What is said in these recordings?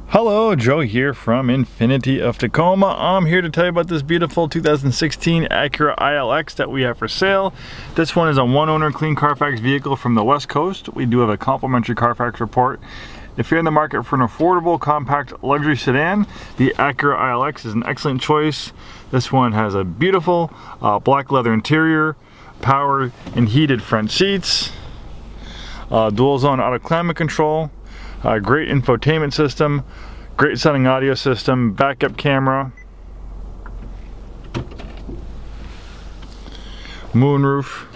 Hello, Joe here from Infinity of Tacoma. I'm here to tell you about this beautiful 2016 Acura ILX that we have for sale. This one is a one-owner clean Carfax vehicle from the West Coast. We do have a complimentary Carfax report. If you're in the market for an affordable, compact luxury sedan, the Acura ILX is an excellent choice. This one has a beautiful black leather interior, power and heated front seats, dual zone auto climate control, great infotainment system, great sounding audio system, backup camera, moonroof,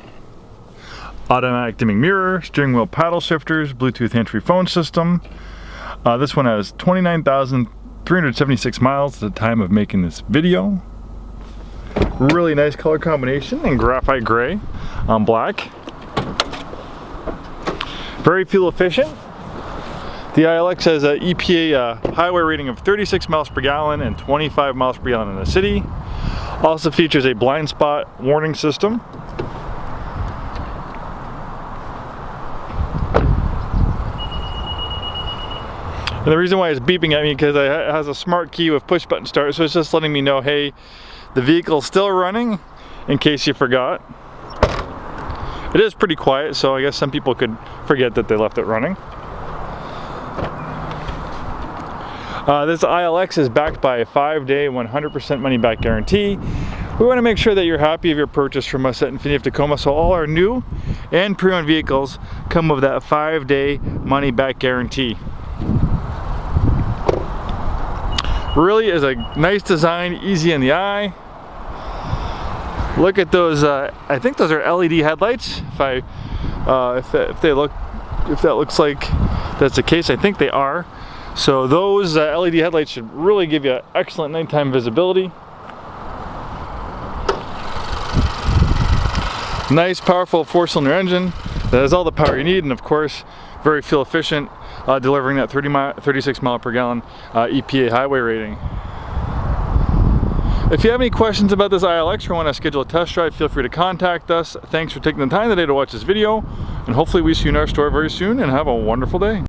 automatic dimming mirror, steering wheel paddle shifters, Bluetooth hands-free phone system. This one has 29,376 miles at the time of making this video. Really nice color combination in graphite gray on black. Very fuel efficient. The ILX has an EPA highway rating of 36 miles per gallon and 25 miles per gallon in the city. Also features a blind spot warning system. And the reason why it's beeping at me because it has a smart key with push button start, so it's just letting me know, hey, the vehicle's still running, in case you forgot. It is pretty quiet, so I guess some people could forget that they left it running. This ILX is backed by a 5-day, 100% money back guarantee. We want to make sure that you're happy of your purchase from us at Infinity of Tacoma, so all our new and pre-owned vehicles come with that 5-day money back guarantee. Really is a nice design, easy in the eye. Look at those, I think those are LED headlights. If that looks like that's the case, I think they are. So those LED headlights should really give you excellent nighttime visibility. Nice, powerful 4-cylinder engine that has all the power you need, and of course, very fuel efficient, delivering that 36 mile per gallon EPA highway rating. If you have any questions about this ILX or want to schedule a test drive, feel free to contact us. Thanks for taking the time today to watch this video, and hopefully we see you in our store very soon, and have a wonderful day.